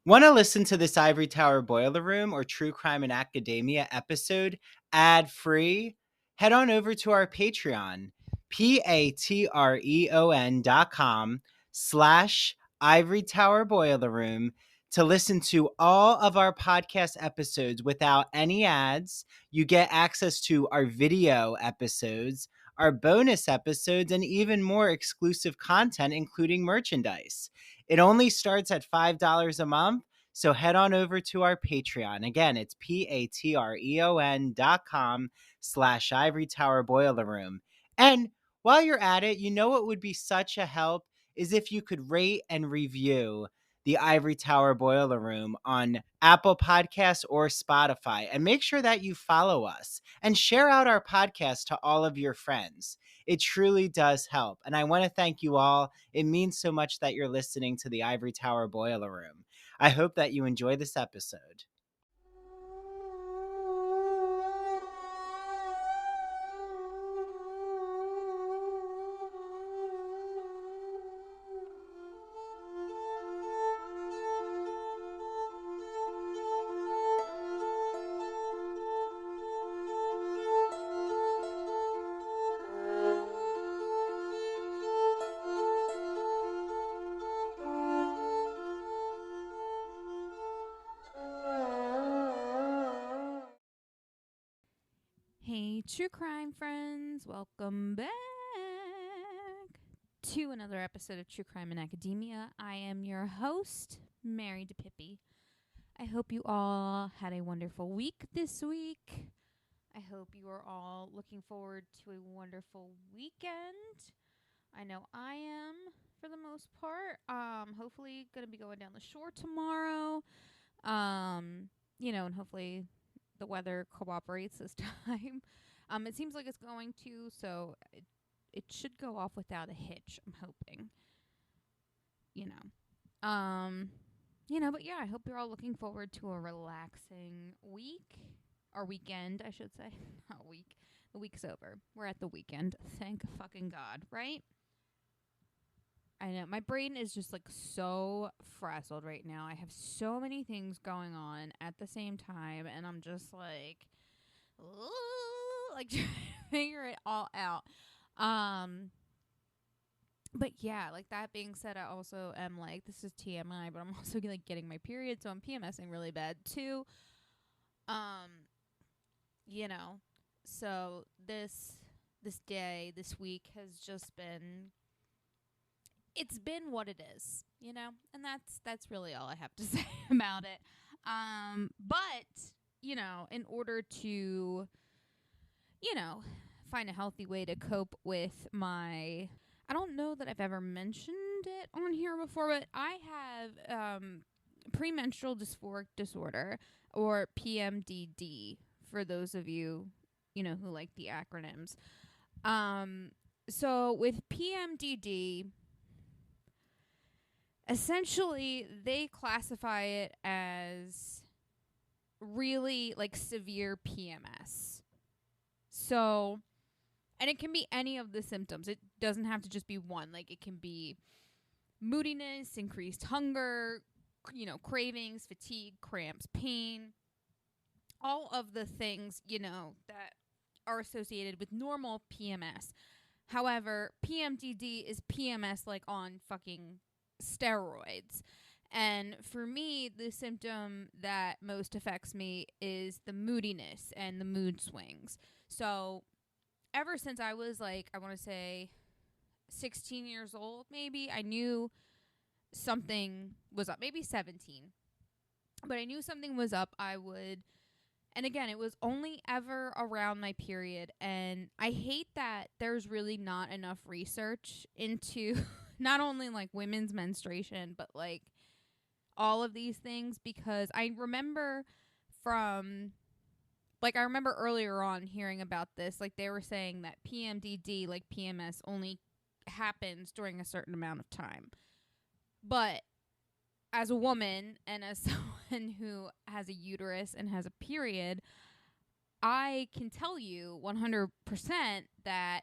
Want to listen to this Ivory Tower Boiler Room or True Crime in Academia episode ad-free? Head on over to our Patreon, patreon.com/Ivory Tower Boiler Room, to listen to all of our podcast episodes without any ads. You get access to our video episodes, our bonus episodes, and even more exclusive content, including merchandise. It only starts at $5 a month, so head on over to our Patreon. Again, it's patreon.com/Ivory Tower Boiler Room. And while you're at it, you know what would be such a help is if you could rate and review the Ivory Tower Boiler Room on Apple Podcasts or Spotify. And make sure that you follow us and share out our podcast to all of your friends. It truly does help. And I want to thank you all. It means so much that you're listening to the Ivory Tower Boiler Room. I hope that you enjoy this episode. Hey, true crime friends, welcome back to another episode of True Crime in Academia. I am your host, Mary DePippi. I hope you all had a wonderful week this week. I hope you are all looking forward to a wonderful weekend. I know I am for the most part. Hopefully gonna be going down the shore tomorrow. And hopefully the weather cooperates this time. It seems like it's going to, so it should go off without a hitch, I'm hoping. But yeah, I hope you're all looking forward to a relaxing week, or weekend, I should say. Not week. The week's over. We're at the weekend. Thank fucking God, right? I know. My brain is just like so frazzled right now. I have so many things going on at the same time, and I'm just like trying to figure it all out. But yeah, like that being said, I also am like, this is TMI, but I'm also like getting my period, so I'm PMSing really bad too. So this week has just been, it's been what it is, and that's really all I have to say about it. But in order to, find a healthy way to cope with my, I don't know that I've ever mentioned it on here before, but I have premenstrual dysphoric disorder, or PMDD, for those of you, who like the acronyms. So with PMDD, essentially, they classify it as really like severe PMS. So, and it can be any of the symptoms. It doesn't have to just be one. Like, it can be moodiness, increased hunger, cravings, fatigue, cramps, pain, all of the things, that are associated with normal PMS. However, PMDD is PMS like on fucking steroids. And for me, the symptom that most affects me is the moodiness and the mood swings. So ever since I was like, I want to say 16 years old, maybe, I knew something was up. Maybe 17. But I knew something was up. And again, it was only ever around my period. And I hate that there's really not enough research into not only like women's menstruation, but like all of these things, because I remember earlier on hearing about this, like they were saying that PMDD, like PMS, only happens during a certain amount of time. But as a woman and as someone who has a uterus and has a period, I can tell you 100% that,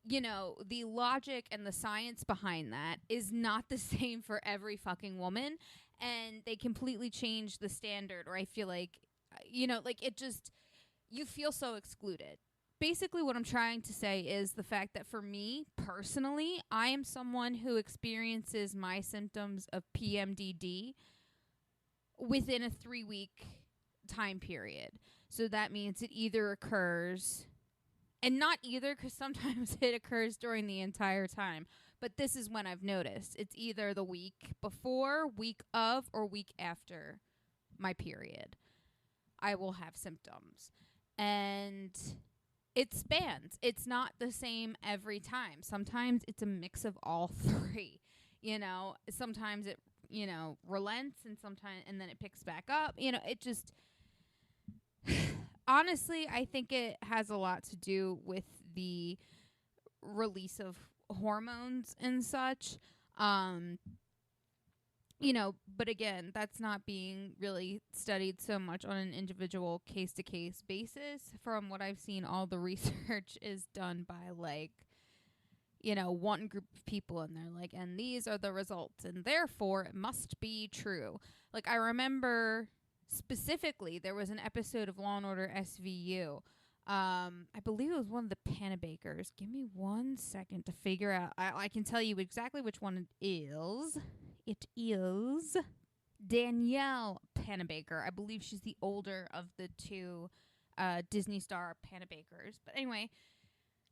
the logic and the science behind that is not the same for every fucking woman. and they completely change the standard, or I feel like, like it just, you feel so excluded. Basically, what I'm trying to say is the fact that for me personally, I am someone who experiences my symptoms of PMDD within a 3-week time period. So that means it either occurs, and not either, because sometimes it occurs during the entire time. But this is when I've noticed. It's either the week before, week of, or week after my period. I will have symptoms. And it spans. It's not the same every time. Sometimes it's a mix of all three. Sometimes it, relents, and then it picks back up. It just, honestly, I think it has a lot to do with the release of hormones and such. But again, that's not being really studied so much on an individual case-to-case basis. From what I've seen, all the research is done by, one group of people, and they're like, and these are the results, and therefore it must be true. Like, I remember specifically there was an episode of Law & Order SVU. I believe it was one of the Panabakers. Give me 1 second to figure out. I can tell you exactly which one it is. It is Danielle Panabaker. I believe she's the older of the two Disney star Panabakers. But anyway,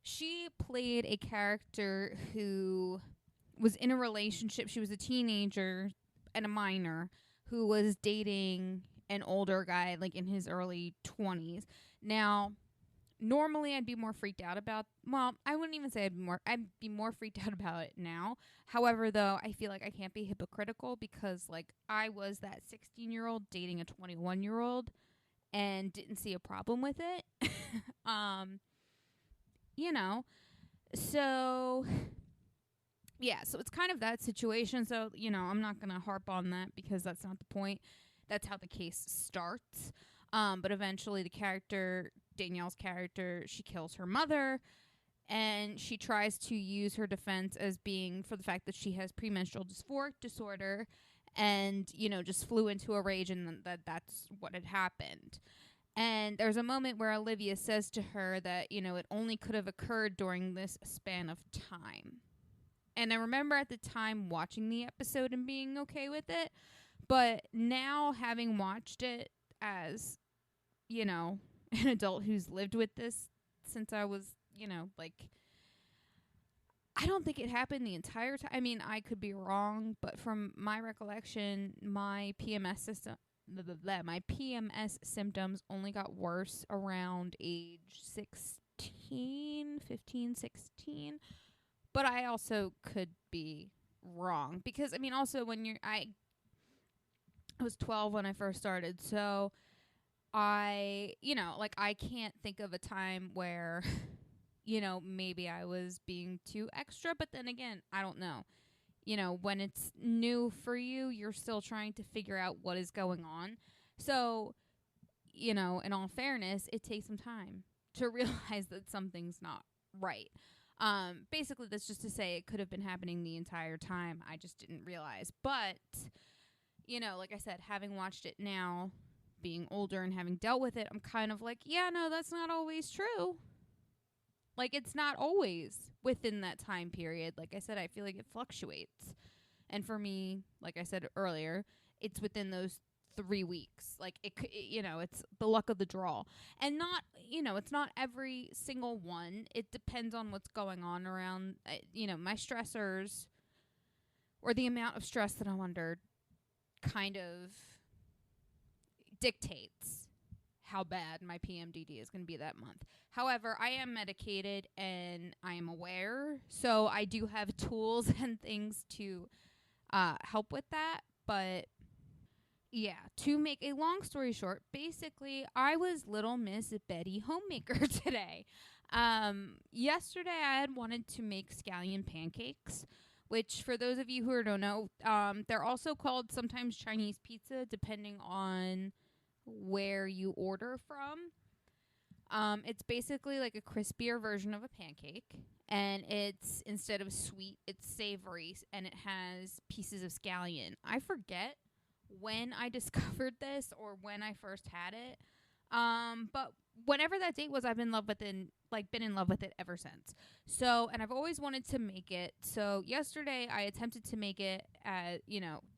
she played a character who was in a relationship. She was a teenager and a minor who was dating an older guy, like in his early 20s. Now, normally I'd be more freaked out about, well, I wouldn't even say I'd be more freaked out about it now. However, though, I feel like I can't be hypocritical because, I was that 16-year-old dating a 21-year-old and didn't see a problem with it. So, yeah, so it's kind of that situation. So, I'm not going to harp on that because that's not the point. That's how the case starts. But eventually Danielle's character, she kills her mother, and she tries to use her defense as being for the fact that she has premenstrual dysphoric disorder and, just flew into a rage, and that's what had happened. And there's a moment where Olivia says to her that, it only could have occurred during this span of time. And I remember at the time watching the episode and being okay with it, but now having watched it as, an adult who's lived with this since I was, I don't think it happened the entire time. I mean, I could be wrong, but from my recollection, my PMS symptoms only got worse around age 16, 15, 16. But I also could be wrong because, I mean, also when I was 12 when I first started, so I can't think of a time where, maybe I was being too extra, but then again, I don't know. When it's new for you, you're still trying to figure out what is going on. So, in all fairness, it takes some time to realize that something's not right. Basically, that's just to say it could have been happening the entire time. I just didn't realize. But, like I said, having watched it now, being older and having dealt with it, I'm kind of like, yeah, no, that's not always true. It's not always within that time period. Like I said, I feel like it fluctuates. And for me, like I said earlier, it's within those 3 weeks. It's the luck of the draw. And not, it's not every single one. It depends on what's going on around, my stressors or the amount of stress that I'm under kind of dictates how bad my PMDD is going to be that month. However, I am medicated and I am aware, so I do have tools and things to help with that. But yeah, to make a long story short, basically, I was Little Miss Betty Homemaker today. Yesterday, I had wanted to make scallion pancakes, which for those of you who don't know, they're also called sometimes Chinese pizza, depending on where you order from. It's basically like a crispier version of a pancake, and it's, instead of sweet, it's savory, and it has pieces of scallion. I forget when I discovered this or when I first had it. But whenever that date was, I've been in love with it ever since. So, and I've always wanted to make it. So yesterday I attempted to make it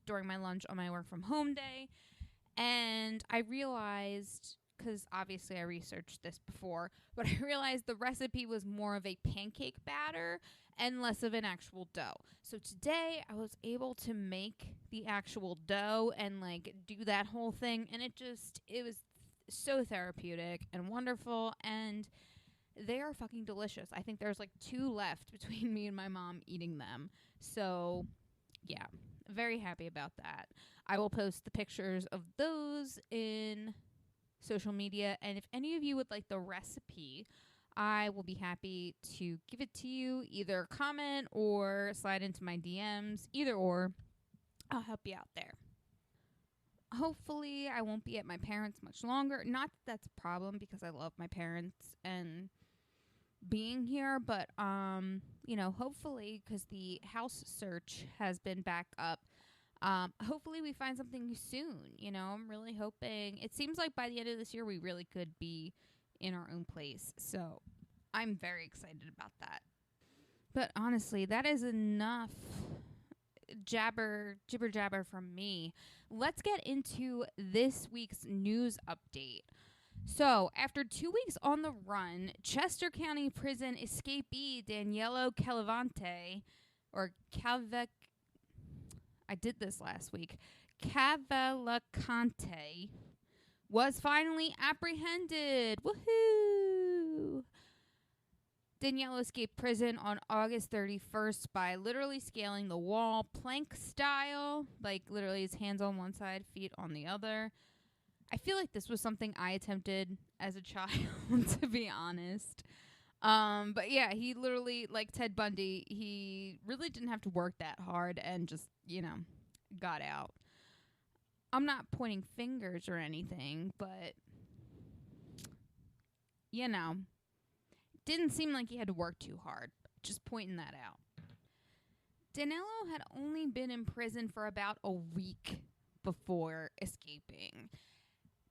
during my lunch on my work from home day. And I realized, because obviously I researched this before, but I realized the recipe was more of a pancake batter and less of an actual dough. So today I was able to make the actual dough and like do that whole thing, and it was so therapeutic and wonderful, and they are fucking delicious. I think there's like 2 left between me and my mom eating them. So, yeah, very happy about that. I will post the pictures of those in social media, and if any of you would like the recipe, I will be happy to give it to you. Either comment or slide into my DMs. Either or, I'll help you out there. Hopefully, I won't be at my parents' much longer. Not that that's a problem, because I love my parents and being here, but hopefully, because the house search has been back up, hopefully we find something soon. I'm really hoping. It seems like by the end of this year we really could be in our own place, so I'm very excited about that. But honestly, that is enough jibber jabber from me. Let's get into this week's news update. So, after 2 weeks on the run, Chester County Prison escapee Danilo Cavalvante, or Calvec, I did this last week, Cavalcante, was finally apprehended. Woohoo! Danilo escaped prison on August 31st by literally scaling the wall, plank style, like literally his hands on one side, feet on the other. I feel like this was something I attempted as a child, to be honest. But yeah, he literally, like Ted Bundy, he really didn't have to work that hard and just, got out. I'm not pointing fingers or anything, but, didn't seem like he had to work too hard. Just pointing that out. Danilo had only been in prison for about a week before escaping.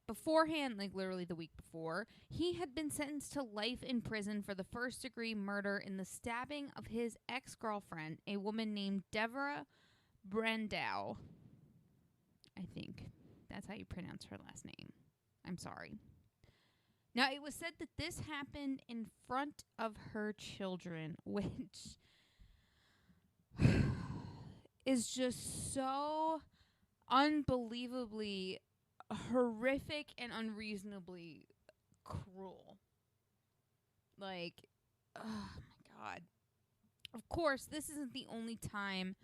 Beforehand, like literally the week before, he had been sentenced to life in prison for the first-degree murder in the stabbing of his ex-girlfriend, a woman named Deborah Brandow. I think that's how you pronounce her last name. I'm sorry. Now, it was said that this happened in front of her children, which is just so unbelievably horrific and unreasonably cruel. Like, oh my God. Of course, this isn't the only time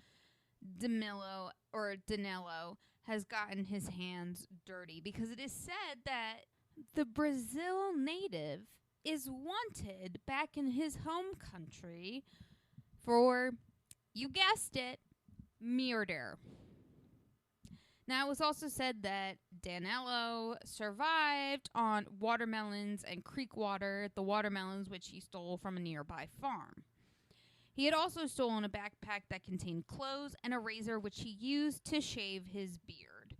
Danilo has gotten his hands dirty, because it is said that the Brazil native is wanted back in his home country for, you guessed it, murder. Now, it was also said that Danilo survived on watermelons and creek water, the watermelons which he stole from a nearby farm. He had also stolen a backpack that contained clothes and a razor which he used to shave his beard,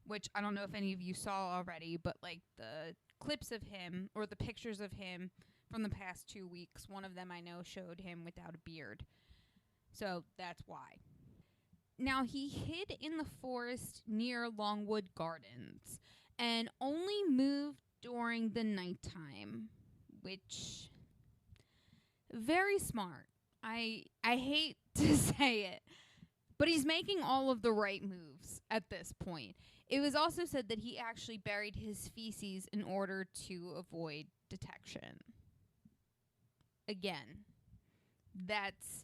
which I don't know if any of you saw already, but like the clips of him or the pictures of him from the past 2 weeks, one of them I know showed him without a beard. So that's why. Now, he hid in the forest near Longwood Gardens and only moved during the nighttime, which, very smart. I hate to say it, but he's making all of the right moves at this point. It was also said that he actually buried his feces in order to avoid detection. Again, that's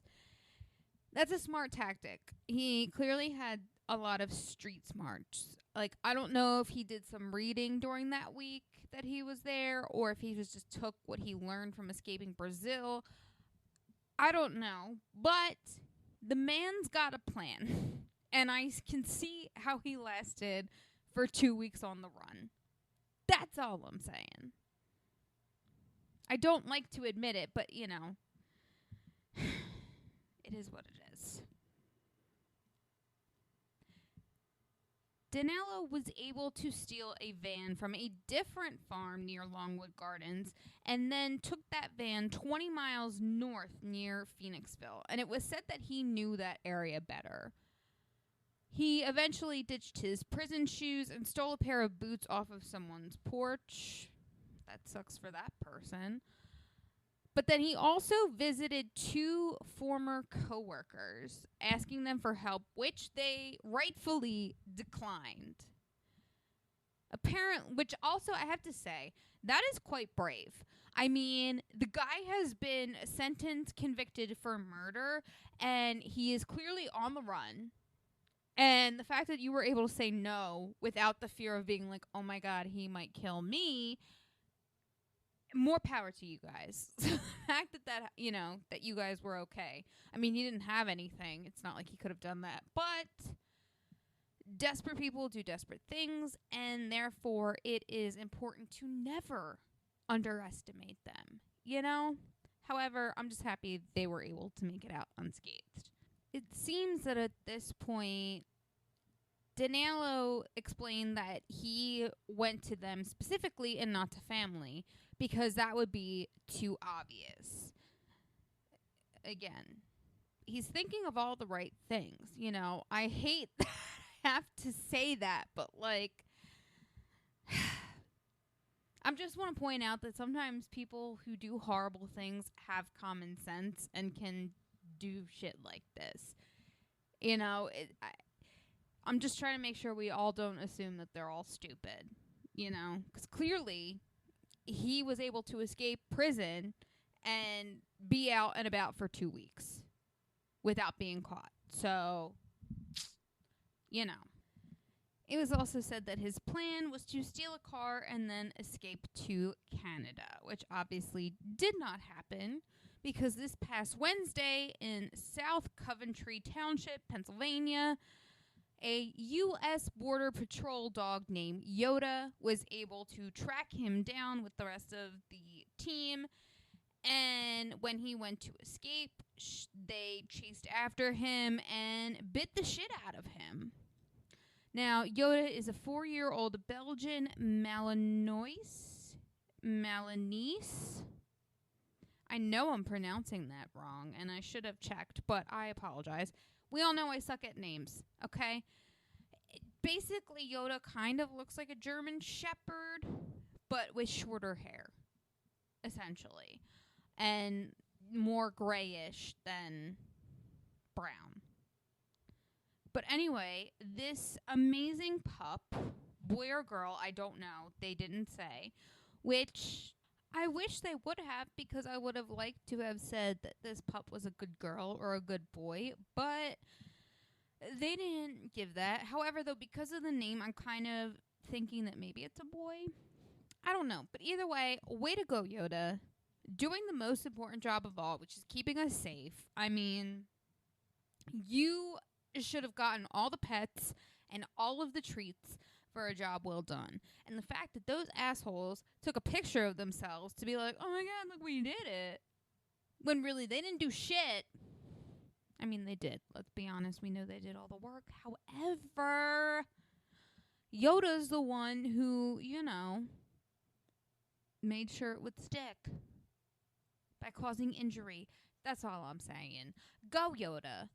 a smart tactic. He clearly had a lot of street smarts. Like, I don't know if he did some reading during that week that he was there, or if he just took what he learned from escaping Brazil. I don't know. But the man's got a plan. And I can see how he lasted for 2 weeks on the run. That's all I'm saying. I don't like to admit it, but, it is what it is. Danilo was able to steal a van from a different farm near Longwood Gardens and then took that van 20 miles north near Phoenixville. And it was said that he knew that area better. He eventually ditched his prison shoes and stole a pair of boots off of someone's porch. That sucks for that person. But then he also visited 2 former coworkers, asking them for help, which they rightfully declined. Which also, I have to say, that is quite brave. I mean, the guy has been sentenced, convicted for murder, and he is clearly on the run. And the fact that you were able to say no without the fear of being like, oh my God, he might kill me, more power to you guys. The fact that you guys were okay. I mean, he didn't have anything. It's not like he could have done that. But desperate people do desperate things, and therefore it is important to never underestimate them, However, I'm just happy they were able to make it out unscathed. It seems that at this point, Danilo explained that he went to them specifically and not to family because that would be too obvious. Again, he's thinking of all the right things. I hate that I have to say that, but I just want to point out that sometimes people who do horrible things have common sense and can do shit like this. I'm just trying to make sure we all don't assume that they're all stupid, because clearly he was able to escape prison and be out and about for 2 weeks without being caught. So, It was also said that his plan was to steal a car and then escape to Canada, which obviously did not happen because this past Wednesday in South Coventry Township, Pennsylvania, a U.S. Border Patrol dog named Yoda was able to track him down with the rest of the team. And when he went to escape, they chased after him and bit the shit out of him. Now, Yoda is a 4-year-old Belgian Malinois. I know I'm pronouncing that wrong, and I should have checked, but I apologize. We all know I suck at names, okay? Basically, Yoda kind of looks like a German Shepherd, but with shorter hair, essentially, and more grayish than brown. But anyway, this amazing pup, boy or girl, I don't know, they didn't say, which I wish they would have, because I would have liked to have said that this pup was a good girl or a good boy, but they didn't give that. However, though, because of the name, I'm kind of thinking that maybe it's a boy. I don't know. But either way, way to go, Yoda. Doing the most important job of all, which is keeping us safe. I mean, you should have gotten all the pets and all of the treats for a job well done. And the fact that those assholes took a picture of themselves to be like, oh my God, look, we did it, when really they didn't do shit. I mean, they did. Let's be honest. We know they did all the work. However, Yoda's the one who, made sure it would stick by causing injury. That's all I'm saying. Go, Yoda.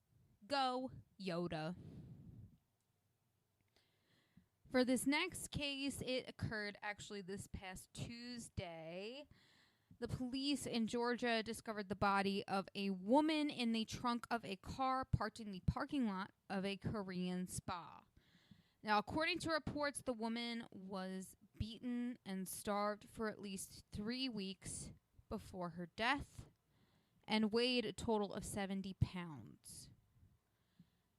Go, Yoda. For this next case, it occurred actually this past Tuesday. The police in Georgia discovered the body of a woman in the trunk of a car parked in the parking lot of a Korean spa. Now, according to reports, the woman was beaten and starved for at least 3 weeks before her death and weighed a total of 70 pounds.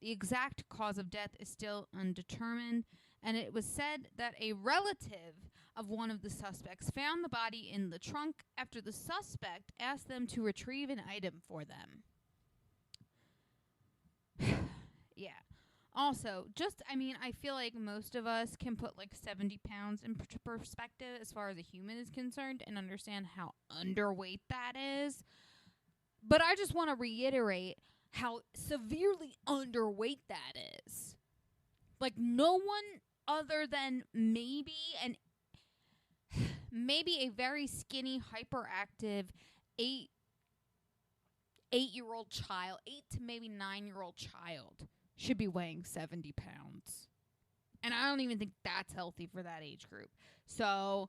The exact cause of death is still undetermined, and it was said that a relative of one of the suspects found the body in the trunk after the suspect asked them to retrieve an item for them. Yeah. Also, I feel like most of us can put 70 pounds in perspective as far as a human is concerned and understand how underweight that is. But I just want to reiterate how severely underweight that is. No one other than maybe a very skinny, hyperactive 8 8-year-old child, 8 to maybe 9-year-old child should be weighing 70 pounds. And I don't even think that's healthy for that age group. So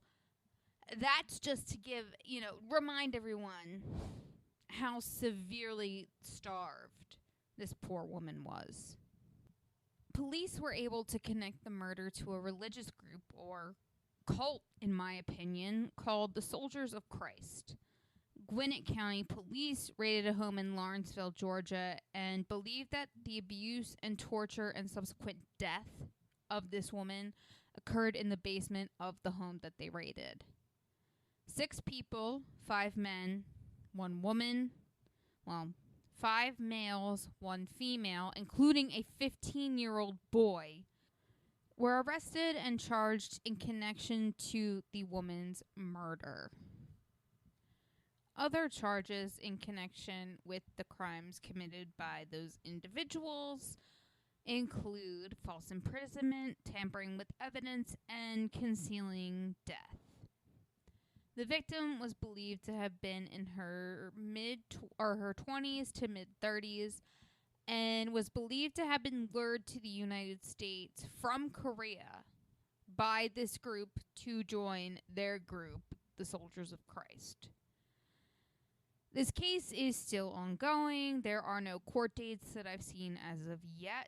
that's just to remind everyone how severely starved this poor woman was. Police were able to connect the murder to a religious group, or cult, in my opinion, called the Soldiers of Christ. Gwinnett County Police raided a home in Lawrenceville, Georgia, and believed that the abuse and torture and subsequent death of this woman occurred in the basement of the home that they raided. 6 people, 5 men, 1 woman, 5 males, 1 female, including a 15-year-old boy, were arrested and charged in connection to the woman's murder. Other charges in connection with the crimes committed by those individuals include false imprisonment, tampering with evidence, and concealing death. The victim was believed to have been in her her 20s to mid 30s, and was believed to have been lured to the United States from Korea by this group to join their group, the Soldiers of Christ. This case is still ongoing. There are no court dates that I've seen as of yet.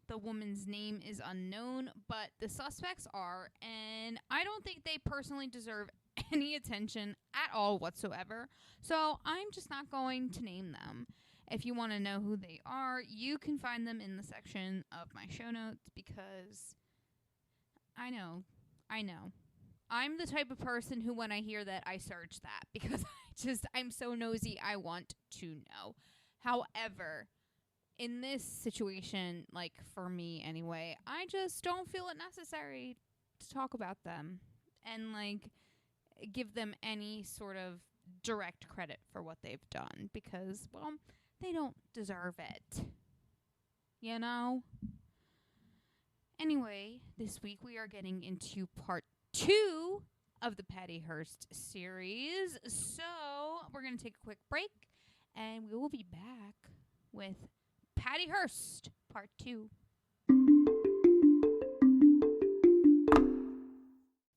The woman's name is unknown, but the suspects are, and I don't think they personally deserve any attention at all whatsoever. So I'm just not going to name them. If you want to know who they are, you can find them in the section of my show notes, because I know. I'm the type of person who, when I hear that, I search that, because I'm so nosy, I want to know. However, in this situation, like for me anyway, I just don't feel it necessary to talk about them and give them any sort of direct credit for what they've done, because, well, they don't deserve it. You know? Anyway, this week we are getting into part 2 of the Patty Hearst series. So we're going to take a quick break, and we will be back with Patty Hearst, part 2.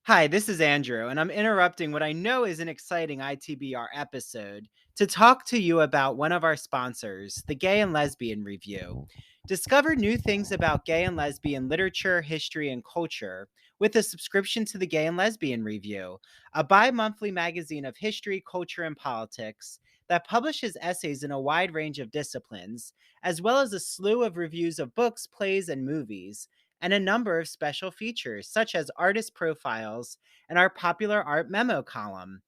Hi, this is Andrew, and I'm interrupting what I know is an exciting ITBR episode to talk to you about one of our sponsors, the Gay and Lesbian Review. Discover new things about gay and lesbian literature, history, and culture with a subscription to the Gay and Lesbian Review, a bi-monthly magazine of history, culture, and politics that publishes essays in a wide range of disciplines, as well as a slew of reviews of books, plays, and movies, and a number of special features, such as artist profiles and our popular art memo column.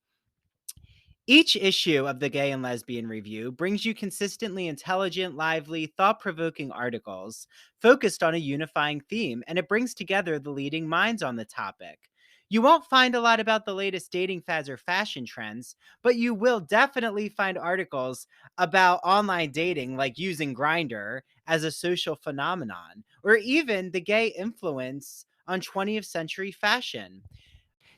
Each issue of the Gay and Lesbian Review brings you consistently intelligent, lively, thought provoking articles focused on a unifying theme, and it brings together the leading minds on the topic. You won't find a lot about the latest dating fads or fashion trends, but you will definitely find articles about online dating, like using Grindr as a social phenomenon, or even the gay influence on 20th century fashion.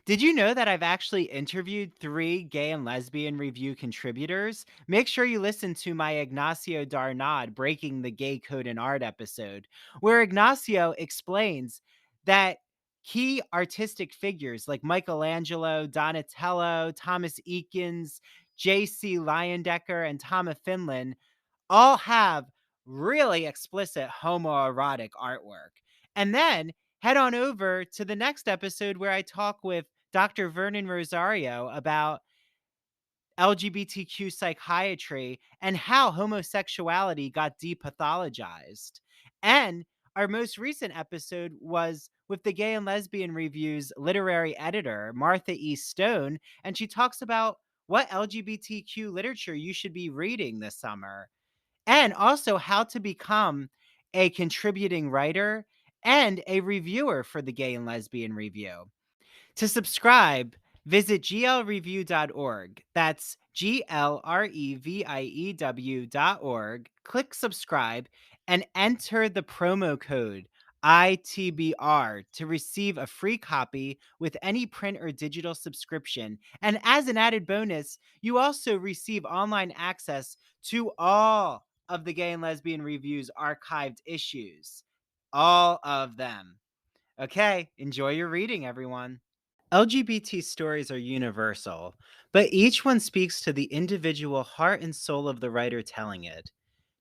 Did you know that I've actually interviewed 3 Gay and Lesbian Review contributors? Make sure you listen to my Ignacio Darnad Breaking the Gay Code in Art episode, where Ignacio explains that key artistic figures like Michelangelo, Donatello, Thomas Eakins, J.C. Leyendecker, and Thomas Finland all have really explicit homoerotic artwork. And then head on over to the next episode where I talk with Dr. Vernon Rosario about LGBTQ psychiatry and how homosexuality got depathologized. And our most recent episode was with the Gay and Lesbian Review's literary editor, Martha E. Stone, and she talks about what LGBTQ literature you should be reading this summer, and also how to become a contributing writer and a reviewer for the Gay and Lesbian Review. To subscribe, visit glreview.org. That's glreview.org. Click subscribe and enter the promo code ITBR to receive a free copy with any print or digital subscription. And as an added bonus, you also receive online access to all of the Gay and Lesbian Review's archived issues. All of them. Okay, enjoy your reading, everyone. LGBT stories are universal, but each one speaks to the individual heart and soul of the writer telling it.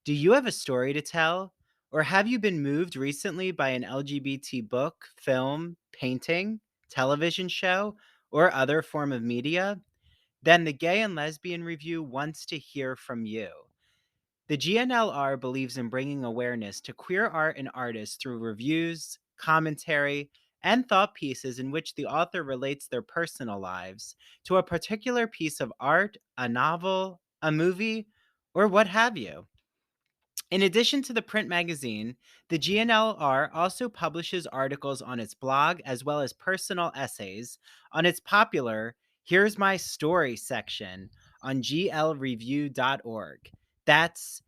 Do you have a story to tell? Or have you been moved recently by an LGBT book, film, painting, television show, or other form of media? Then the Gay and Lesbian Review wants to hear from you. The GNLR believes in bringing awareness to queer art and artists through reviews, commentary, and thought pieces in which the author relates their personal lives to a particular piece of art, a novel, a movie, or what have you. In addition to the print magazine, the GNLR also publishes articles on its blog as well as personal essays on its popular Here's My Story section on glreview.org. That's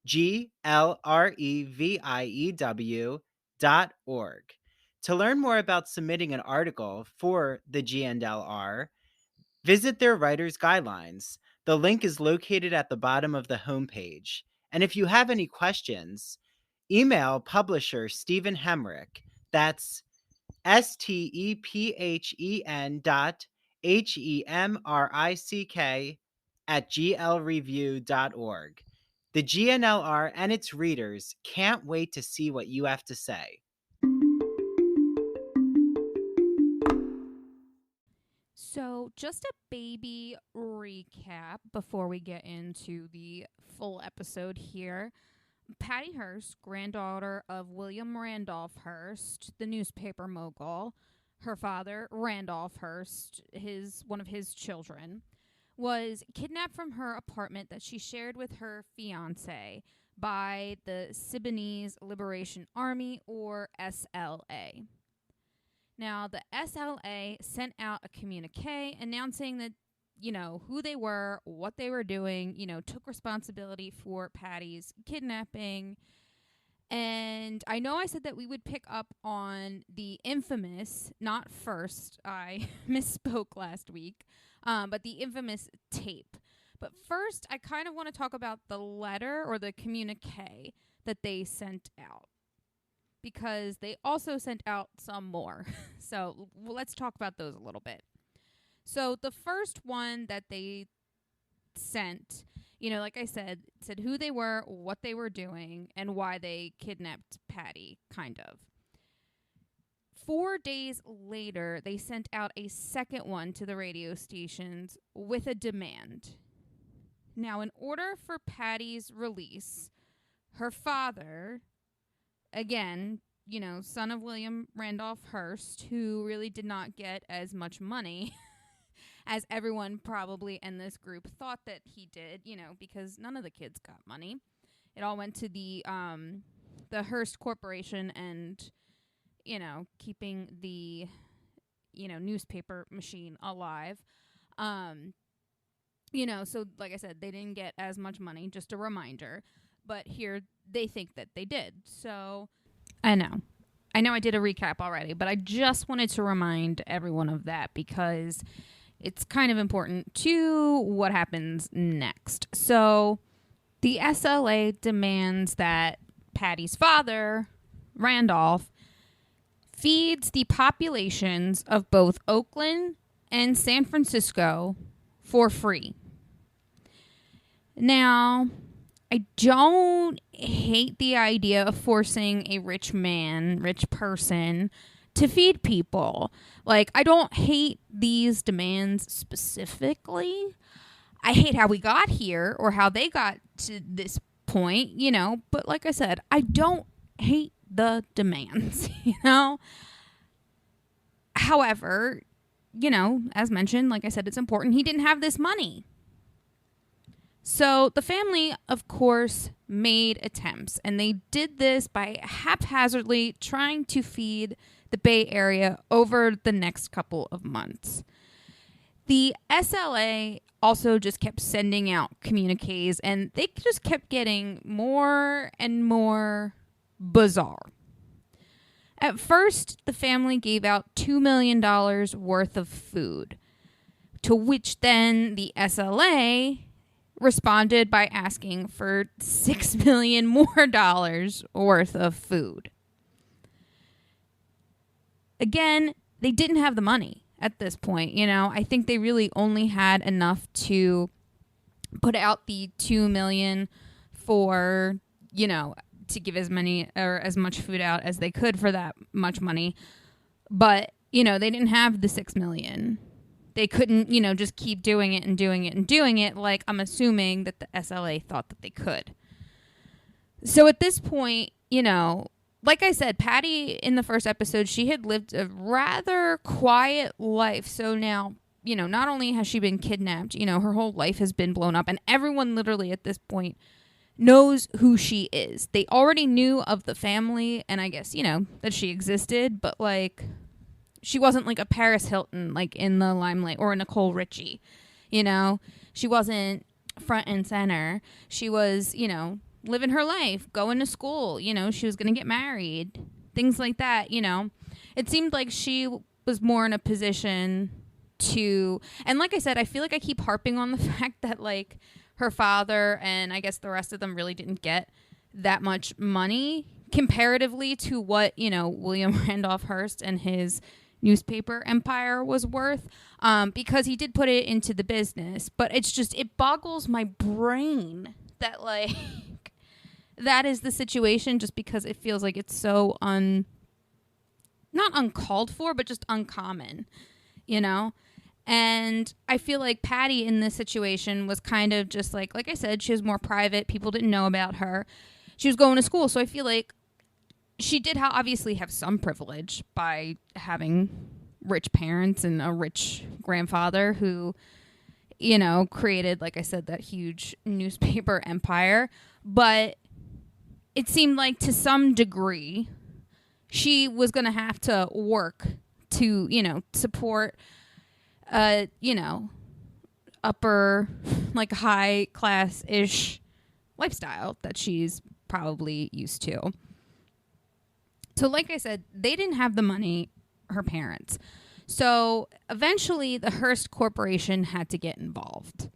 glreview.org. To learn more about submitting an article for the GNLR, visit their writer's guidelines. The link is located at the bottom of the homepage. And if you have any questions, email publisher Stephen Hemrick. That's STEPHEN.HEMRICK at glreview.org. The GNLR and its readers can't wait to see what you have to say. So, just a baby recap before we get into the full episode here. Patty Hearst, granddaughter of William Randolph Hearst, the newspaper mogul, her father, Randolph Hearst, one of his children, was kidnapped from her apartment that she shared with her fiancé by the Symbionese Liberation Army, or SLA. Now, the SLA sent out a communique announcing that, who they were, what they were doing, took responsibility for Patty's kidnapping. And I know I said that we would pick up on the infamous, not first, I misspoke last week, but the infamous tape. But first, I kind of want to talk about the letter or the communique that they sent out, because they also sent out some more. So let's talk about those a little bit. So the first one that they sent, like I said who they were, what they were doing, and why they kidnapped Patty, kind of. 4 days later, they sent out a second one to the radio stations with a demand. Now, in order for Patty's release, her father, again, son of William Randolph Hearst, who really did not get as much money as everyone probably in this group thought that he did, because none of the kids got money. It all went to the Hearst Corporation and, keeping the, newspaper machine alive. So like I said, they didn't get as much money, just a reminder. But here they think that they did. So I know I did a recap already, but I just wanted to remind everyone of that because it's kind of important to what happens next. So the SLA demands that Patty's father, Randolph, feeds the populations of both Oakland and San Francisco for free. Now, I don't hate the idea of forcing a rich person to feed people. Like, I don't hate these demands specifically. I hate how we got here or how they got to this point, but like I said, I don't hate the demands, However, as mentioned, like I said, it's important. He didn't have this money. So the family, of course, made attempts, and they did this by haphazardly trying to feed the Bay Area over the next couple of months. The SLA also just kept sending out communiques, and they just kept getting more and more bizarre. At first, the family gave out $2 million worth of food, to which then the SLA responded by asking for $6 million more worth of food. Again, they didn't have the money at this point. I think they really only had enough to put out the 2 million for, to give as many or as much food out as they could for that much money. But, they didn't have the 6 million. They couldn't, just keep doing it and doing it and doing it, like I'm assuming that the SLA thought that they could. So at this point, like I said, Patty in the first episode, she had lived a rather quiet life. So now, not only has she been kidnapped, her whole life has been blown up, and everyone literally at this point knows who she is. They already knew of the family, and I guess, that she existed, but like, she wasn't like a Paris Hilton, like in the limelight, or a Nicole Richie, she wasn't front and center. She was, living her life, going to school, she was going to get married, things like that, It seemed like she was more in a position to, and like I said, I feel like I keep harping on the fact that like her father and I guess the rest of them really didn't get that much money comparatively to what, William Randolph Hearst and his newspaper empire was worth, because he did put it into the business. But it boggles my brain that like that is the situation, just because it feels like it's so not uncalled for, but just uncommon, And I feel like Patty in this situation was kind of just like I said, she was more private. People didn't know about her. She was going to school. So I feel like she did obviously have some privilege by having rich parents and a rich grandfather who, created, like I said, that huge newspaper empire. But it seemed like to some degree she was going to have to work to, support, upper, like high class-ish lifestyle that she's probably used to. So like I said, they didn't have the money, her parents. So eventually the Hearst Corporation had to get involved.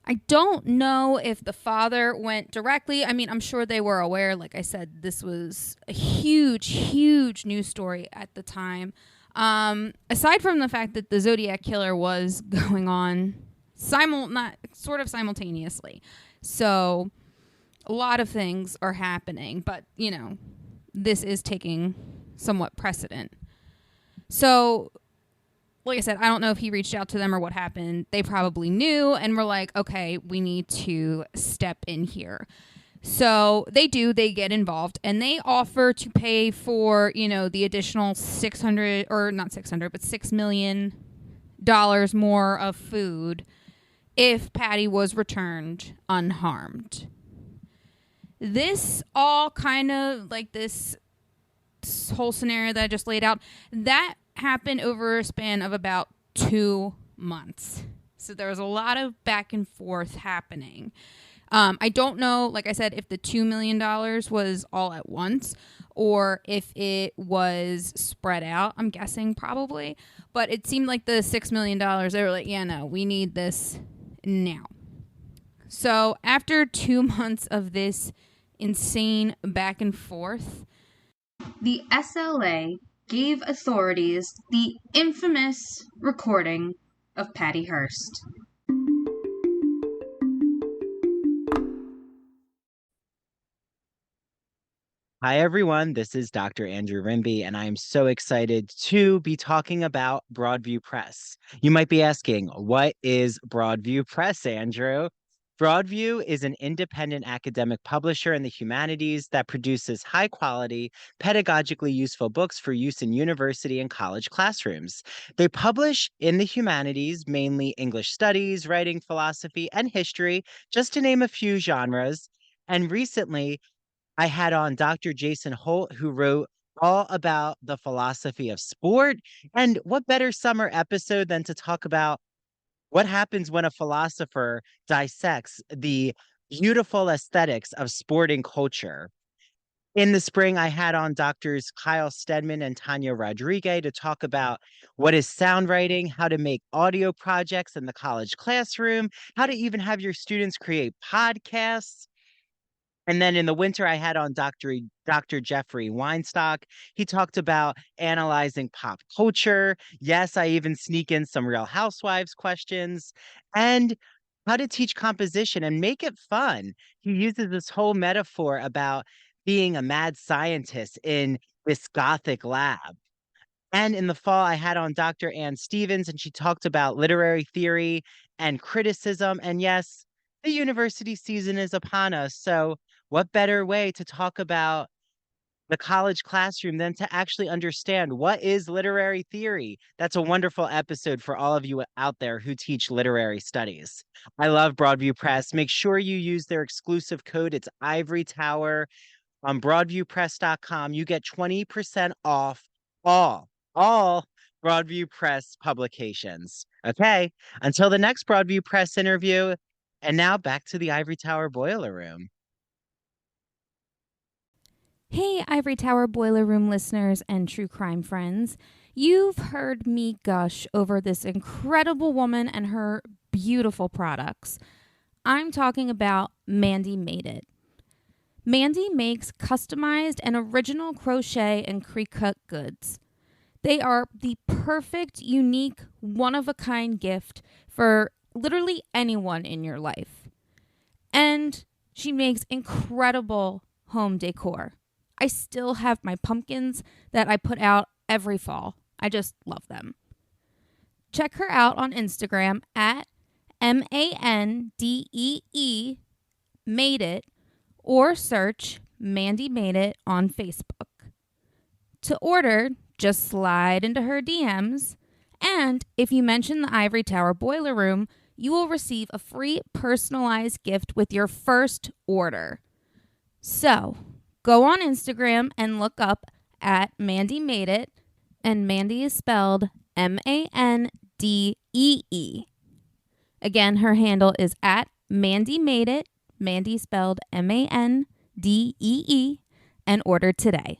I don't know if the father went directly. I mean, I'm sure they were aware. Like I said, this was a huge, huge news story at the time. Aside from the fact that the Zodiac Killer was going on simultaneously. So a lot of things are happening, but, this is taking somewhat precedent. So, like I said, I don't know if he reached out to them or what happened. They probably knew and were like, okay, we need to step in here. So they get involved, and they offer to pay for, the additional $6 million more of food if Patty was returned unharmed. This all kind of like this whole scenario that I just laid out, that happened over a span of about 2 months. So there was a lot of back and forth happening. I don't know, like I said, if the $2 million was all at once or if it was spread out. I'm guessing probably. But it seemed like the $6 million, they were like, yeah, no, we need this now. So after 2 months of this insane back and forth, the SLA gave authorities the infamous recording of Patty Hearst. Hi, everyone. This is Dr. Andrew Rimby, and I am so excited to be talking about Broadview Press. You might be asking, what is Broadview Press, Andrew? Broadview is an independent academic publisher in the humanities that produces high-quality, pedagogically useful books for use in university and college classrooms. They publish in the humanities mainly English studies, writing, philosophy, and history, just to name a few genres. And recently, I had on Dr. Jason Holt, who wrote all about the philosophy of sport. And what better summer episode than to talk about what happens when a philosopher dissects the beautiful aesthetics of sporting culture? In the spring, I had on doctors Kyle Stedman and Tanya Rodriguez to talk about what is sound writing, how to make audio projects in the college classroom, how to even have your students create podcasts. And then in the winter, I had on Dr. Jeffrey Weinstock. He talked about analyzing pop culture. Yes, I even sneak in some Real Housewives questions and how to teach composition and make it fun. He uses this whole metaphor about being a mad scientist in this gothic lab. And in the fall, I had on Dr. Ann Stevens, and she talked about literary theory and criticism. And yes, the university season is upon us. So, what better way to talk about the college classroom than to actually understand what is literary theory? That's a wonderful episode for all of you out there who teach literary studies. I love Broadview Press. Make sure you use their exclusive code. It's Ivory Tower on broadviewpress.com. You get 20% off all Broadview Press publications. Okay, until the next Broadview Press interview. And now back to the Ivory Tower Boiler Room. Hey, Ivory Tower Boiler Room listeners and true crime friends. You've heard me gush over this incredible woman and her beautiful products. I'm talking about Mandy Made It. Mandy makes customized and original crochet and pre-cut goods. They are the perfect, unique, one-of-a-kind gift for literally anyone in your life. And she makes incredible home decor. I still have my pumpkins that I put out every fall. I just love them. Check her out on Instagram at MANDEE Made It, or search Mandy Made It on Facebook. To order, just slide into her DMs, and if you mention the Ivory Tower Boiler Room, you will receive a free personalized gift with your first order. So, go on Instagram and look up at Mandy Made It, and Mandy is spelled MANDEE. Again, her handle is at Mandy Made It, Mandy spelled MANDEE, and order today.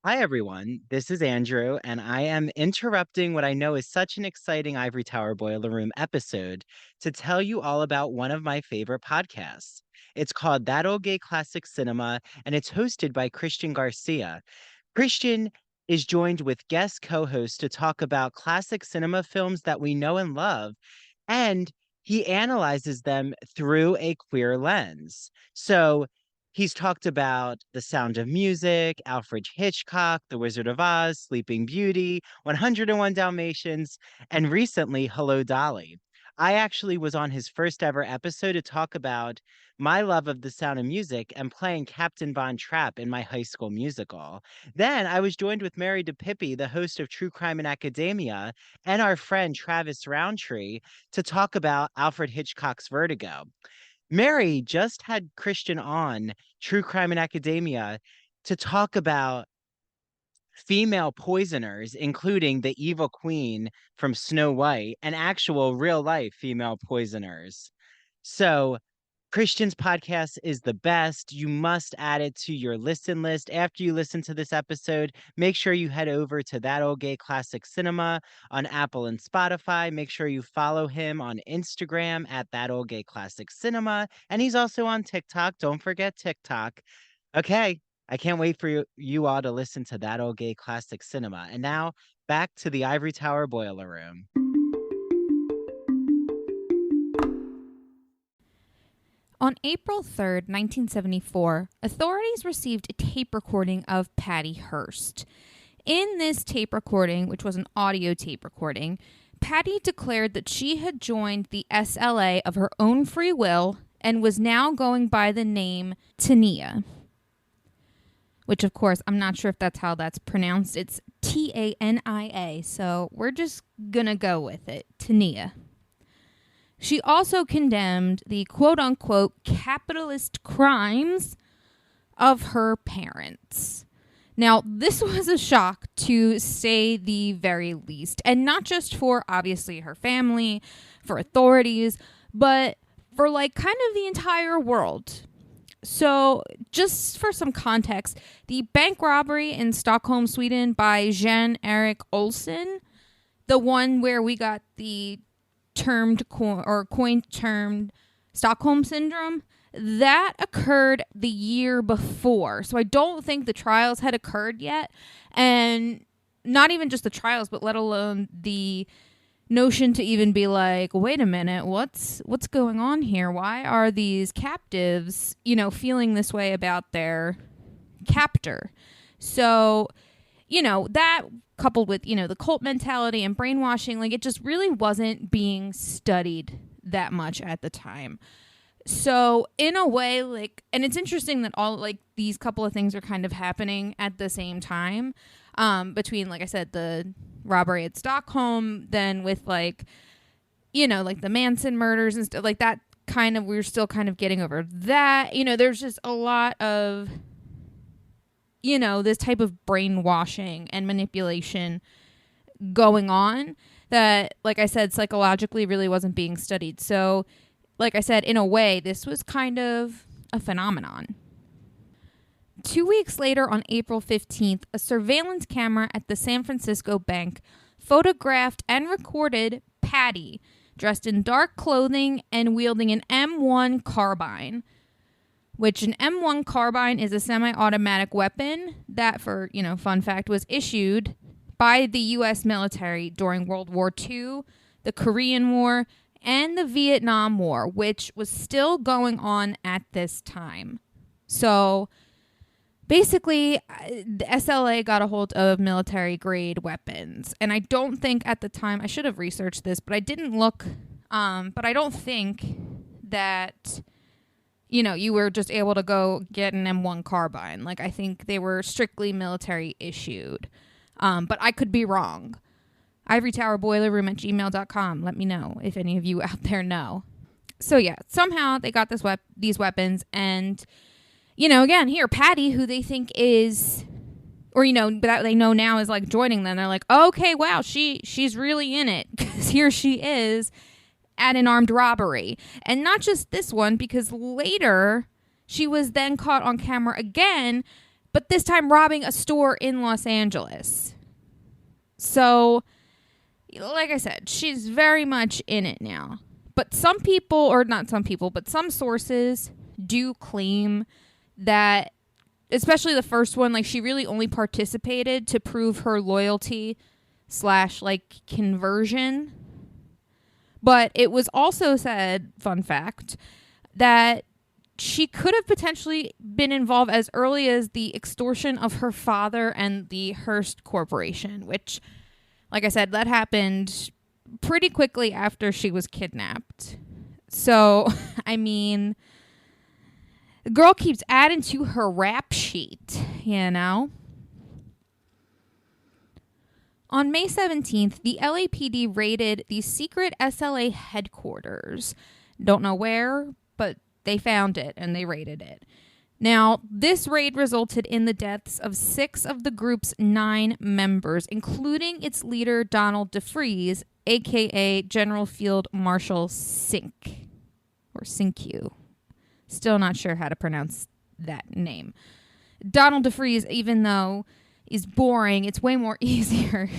Hi, everyone. This is Andrew, and I am interrupting what I know is such an exciting Ivory Tower Boiler Room episode to tell you all about one of my favorite podcasts. It's called That Old Gay Classic Cinema, and it's hosted by Christian Garcia. Christian is joined with guest co hosts to talk about classic cinema films that we know and love, and he analyzes them through a queer lens. So, he's talked about The Sound of Music, Alfred Hitchcock, The Wizard of Oz, Sleeping Beauty, 101 Dalmatians, and recently, Hello, Dolly. I actually was on his first ever episode to talk about my love of The Sound of Music and playing Captain Von Trapp in my high school musical. Then I was joined with Mary DePippi, the host of True Crime in Academia, and our friend Travis Roundtree to talk about Alfred Hitchcock's Vertigo. Mary just had Christian on True Crime in Academia to talk about female poisoners, including the evil queen from Snow White and actual real life female poisoners. So, Christian's podcast is the best. You must add it to your listen list. After you listen to this episode, make sure you head over to That Old Gay Classic Cinema on Apple and Spotify. Make sure you follow him on Instagram at That Old Gay Classic Cinema. And he's also on TikTok. Don't forget TikTok. Okay, I can't wait for you all to listen to That Old Gay Classic Cinema. And now back to the Ivory Tower Boiler Room. On April 3rd, 1974, authorities received a tape recording of Patty Hearst. In this tape recording, which was an audio tape recording, Patty declared that she had joined the SLA of her own free will and was now going by the name Tania. Which, of course, I'm not sure if that's how that's pronounced. It's Tania, so we're just gonna go with it, Tania. She also condemned the quote-unquote capitalist crimes of her parents. Now, this was a shock to say the very least, and not just for, obviously, her family, for authorities, but for, kind of the entire world. So, just for some context, the bank robbery in Stockholm, Sweden by Jan Erik Olsen, the one where we got the coined termed Stockholm syndrome, that occurred the year before. So I don't think the trials had occurred yet. And not even just the trials, but let alone the notion to even be like, wait a minute, what's going on here? Why are these captives, feeling this way about their captor? So, that coupled with, the cult mentality and brainwashing, like, it just really wasn't being studied that much at the time. So in a way, like, and it's interesting that all like these couple of things are kind of happening at the same time, between, like I said, the robbery at Stockholm, then with like, like the Manson murders and stuff like that. Kind of, we're still kind of getting over that. There's just a lot of, this type of brainwashing and manipulation going on that, like I said, psychologically really wasn't being studied. So, like I said, in a way, this was kind of a phenomenon. 2 weeks later, on April 15th, a surveillance camera at the San Francisco bank photographed and recorded Patty, dressed in dark clothing and wielding an M1 carbine, which an M1 carbine is a semi-automatic weapon that, for, fun fact, was issued by the U.S. military during World War II, the Korean War, and the Vietnam War, which was still going on at this time. So basically, the SLA got a hold of military-grade weapons. And I don't think at the time, I should have researched this, but I didn't look, but I don't think that, you were just able to go get an M1 carbine. Like, I think they were strictly military issued. But I could be wrong. ivorytowerboilerroom@gmail.com. Let me know if any of you out there know. So yeah, somehow they got these weapons, and again, here Patty, who they think is, or that they know now is like joining them. They're like, okay, wow, she's really in it, because here she is at an armed robbery, and not just this one, because later she was then caught on camera again, but this time robbing a store in Los Angeles. So, like I said, she's very much in it now. But some people, or not some people, but some sources do claim that, especially the first one, like, she really only participated to prove her loyalty / like conversion. But it was also said, fun fact, that she could have potentially been involved as early as the extortion of her father and the Hearst Corporation, which, like I said, that happened pretty quickly after she was kidnapped. So, I mean, the girl keeps adding to her rap sheet, On May 17th, the LAPD raided the secret SLA headquarters. Don't know where, but they found it and they raided it. Now, this raid resulted in the deaths of 6 of the group's 9 members, including its leader, Donald DeFreeze, a.k.a. General Field Marshal Sink, or Sinkyu. Still not sure how to pronounce that name. Donald DeFreeze, even though is boring, it's way more easier,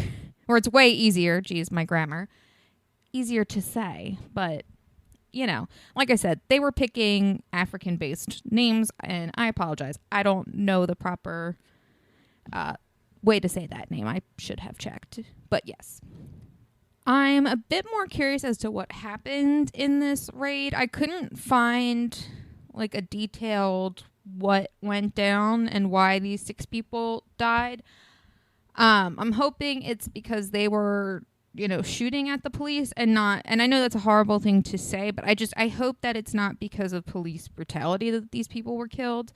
or it's way easier, geez, my grammar, easier to say, but like I said, they were picking African-based names, and I apologize. I don't know the proper way to say that name. I should have checked, but yes. I'm a bit more curious as to what happened in this raid. I couldn't find, like, a detailed what went down and why these 6 people died. I'm hoping it's because they were shooting at the police and I know that's a horrible thing to say, but I hope that it's not because of police brutality that these people were killed,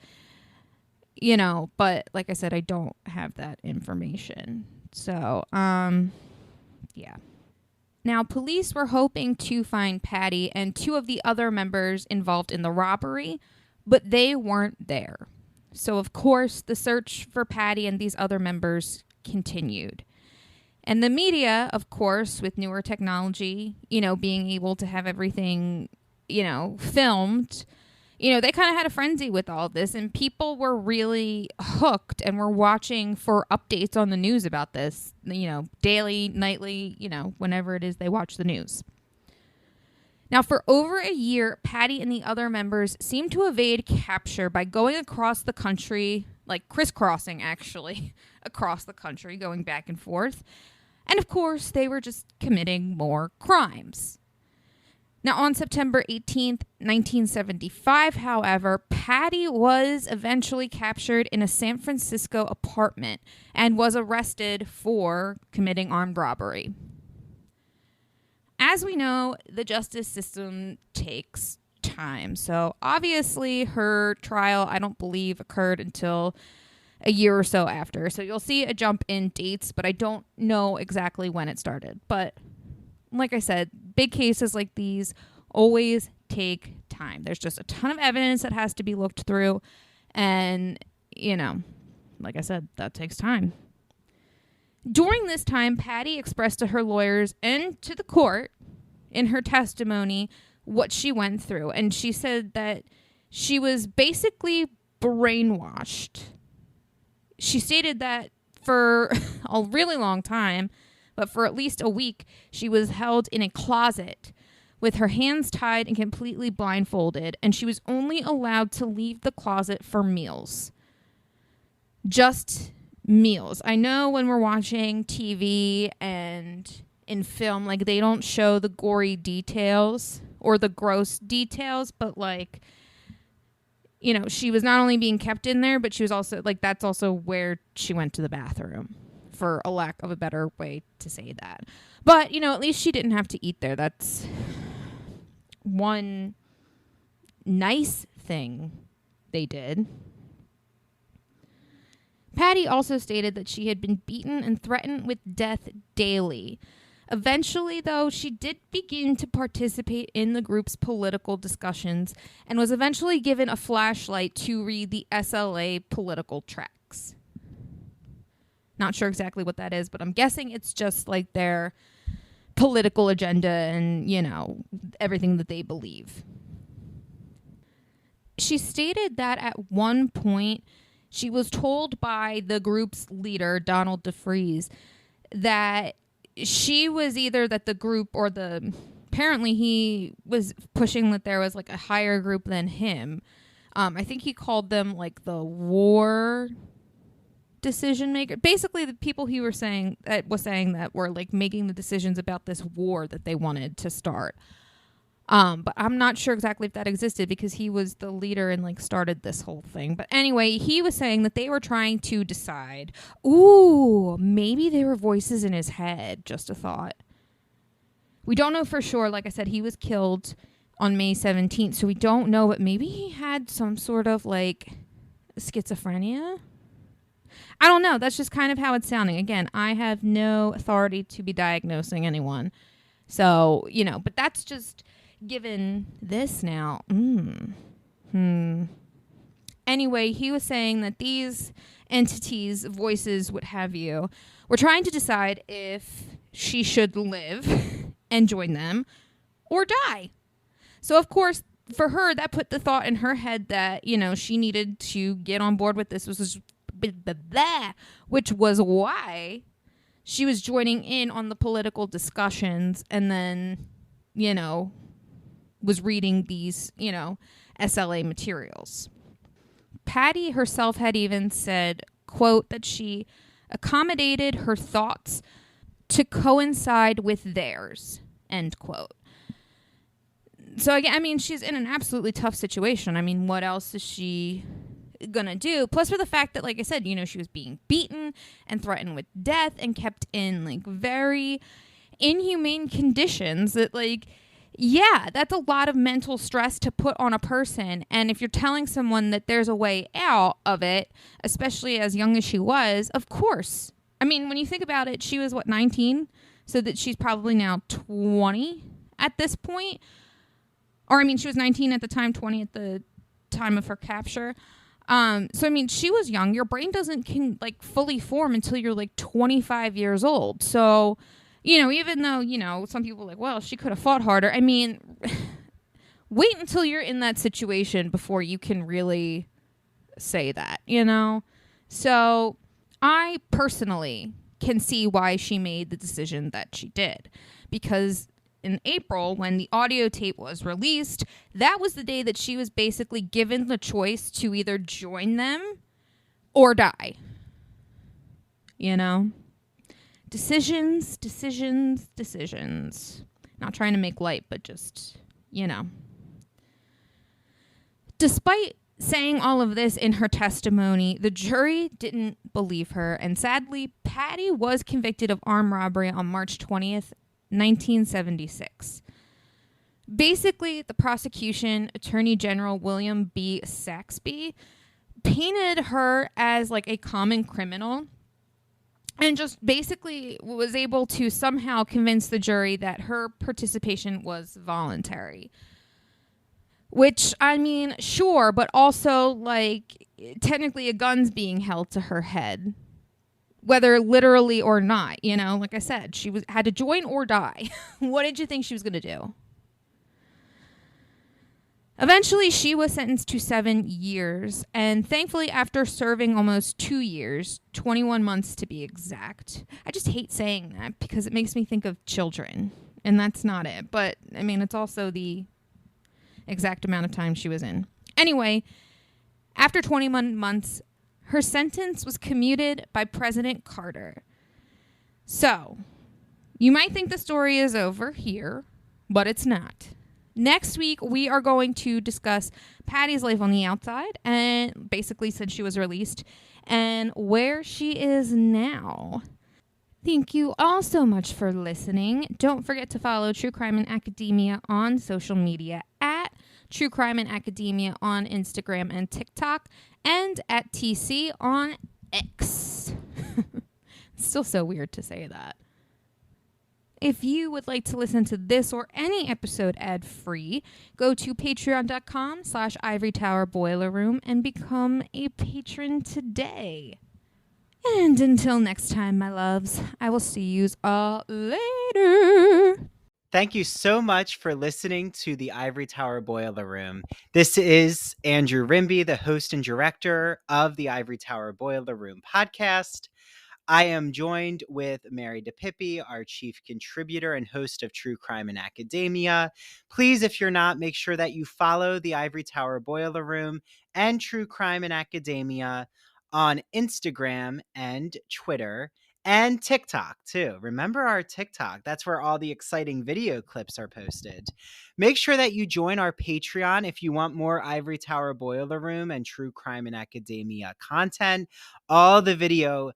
but like I said, I don't have that information. So, yeah. Now, police were hoping to find Patty and 2 of the other members involved in the robbery, but they weren't there. So, of course, the search for Patty and these other members continued. And the media, of course, with newer technology, being able to have everything, filmed, they kind of had a frenzy with all this, and people were really hooked and were watching for updates on the news about this, daily, nightly, whenever it is they watch the news. Now, for over a year, Patty and the other members seemed to evade capture by going across the country, like crisscrossing, actually, across the country, going back and forth. And of course, they were just committing more crimes. Now, on September 18th, 1975, however, Patty was eventually captured in a San Francisco apartment and was arrested for committing armed robbery. As we know, the justice system takes time. So obviously her trial, I don't believe, occurred until a year or so after. So you'll see a jump in dates, but I don't know exactly when it started. But like I said, big cases like these always take time. There's just a ton of evidence that has to be looked through. And, like I said, that takes time. During this time, Patty expressed to her lawyers and to the court in her testimony what she went through. And she said that she was basically brainwashed. She stated that for a really long time, but for at least a week, she was held in a closet with her hands tied and completely blindfolded, and she was only allowed to leave the closet for meals. Just meals. I know when we're watching TV and in film, like, they don't show the gory details or the gross details, but she was not only being kept in there, but she was also that's also where she went to the bathroom, for a lack of a better way to say that. But, at least she didn't have to eat there. That's one nice thing they did. Patty also stated that she had been beaten and threatened with death daily. Eventually, though, she did begin to participate in the group's political discussions and was eventually given a flashlight to read the SLA political tracts. Not sure exactly what that is, but I'm guessing it's just like their political agenda and, everything that they believe. She stated that at one point she was told by the group's leader, Donald DeFries, that she was either that the group or apparently he was pushing that there was a higher group than him. I think he called them the war decision maker. Basically the people he was saying that were making the decisions about this war that they wanted to start. But I'm not sure exactly if that existed because he was the leader and started this whole thing. But anyway, he was saying that they were trying to decide, maybe they were voices in his head. Just a thought. We don't know for sure. Like I said, he was killed on May 17th. So we don't know, but maybe he had some sort of schizophrenia. I don't know. That's just kind of how it's sounding. Again, I have no authority to be diagnosing anyone. So, but that's just given this now. Anyway, he was saying that these entities, voices, what have you, were trying to decide if she should live and join them or die. So, of course, for her, that put the thought in her head that, she needed to get on board with this, which was why she was joining in on the political discussions and then, was reading these, SLA materials. Patty herself had even said, quote, that she accommodated her thoughts to coincide with theirs, end quote. So again, she's in an absolutely tough situation. What else is she gonna do? Plus for the fact that, like I said, she was being beaten and threatened with death and kept in very inhumane conditions that that's a lot of mental stress to put on a person. And if you're telling someone that there's a way out of it, especially as young as she was, of course. When you think about it, she was 19? So that she's probably now 20 at this point. Or she was 19 at the time, 20 at the time of her capture. She was young. Your brain doesn't fully form until you're 25 years old. So, even though, some people are well, she could have fought harder. Wait until you're in that situation before you can really say that, you know? So I personally can see why she made the decision that she did. Because in April, when the audio tape was released, that was the day that she was basically given the choice to either join them or die. You know? Decisions, decisions, decisions. Not trying to make light, but just, you know. Despite saying all of this in her testimony, the jury didn't believe her, and sadly, Patty was convicted of armed robbery on March 20th, 1976. Basically, the prosecution, Attorney General William B. Saxby, painted her as like a common criminal and just basically was able to somehow convince the jury that her participation was voluntary. Which, I mean, sure, but also, like, technically a gun's being held to her head, whether literally or not, you know? Like I said, she had to join or die. What did you think she was going to do? Eventually, she was sentenced to 7 years, and thankfully, after serving almost 2 years, 21 months to be exact. I just hate saying that because it makes me think of children, and that's not it. But, I mean, it's also the exact amount of time she was in. Anyway, after 21 months, her sentence was commuted by President Carter. So, you might think the story is over here, but it's not. Next week, we are going to discuss Patty's life on the outside, and basically since she was released, and where she is now. Thank you all so much for listening. Don't forget to follow True Crime and Academia on social media at True Crime and Academia on Instagram and TikTok, and at TC on X. It's still so weird to say that. If you would like to listen to this or any episode ad-free, go to patreon.com/Ivory Tower Boiler Room and become a patron today. And until next time, my loves, I will see yous all later. Thank you so much for listening to the Ivory Tower Boiler Room. This is Andrew Rimby, the host and director of the Ivory Tower Boiler Room podcast. I am joined with Mary DePippi, our chief contributor and host of True Crime and Academia. Please, if you're not, make sure that you follow the Ivory Tower Boiler Room and True Crime and Academia on Instagram and Twitter and TikTok too. Remember our TikTok. That's where all the exciting video clips are posted. Make sure that you join our Patreon if you want more Ivory Tower Boiler Room and True Crime and Academia content. All the video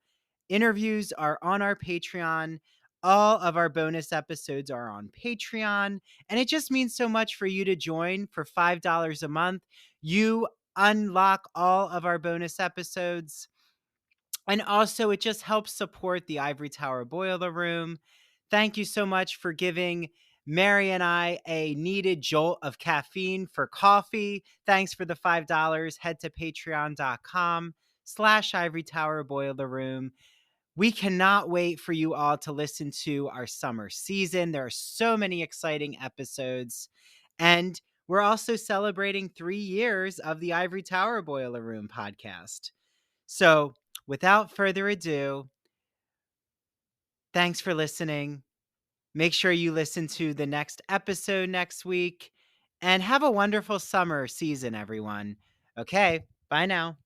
interviews are on our Patreon. All of our bonus episodes are on Patreon. And it just means so much for you to join for $5 a month. You unlock all of our bonus episodes. And also, it just helps support the Ivory Tower Boiler Room. Thank you so much for giving Mary and I a needed jolt of caffeine for coffee. Thanks for the $5. Head to patreon.com/Ivory Tower Boiler Room. We cannot wait for you all to listen to our summer season. There are so many exciting episodes. And we're also celebrating 3 years of the Ivory Tower Boiler Room podcast. So, without further ado, thanks for listening. Make sure you listen to the next episode next week. And have a wonderful summer season, everyone. Okay, bye now.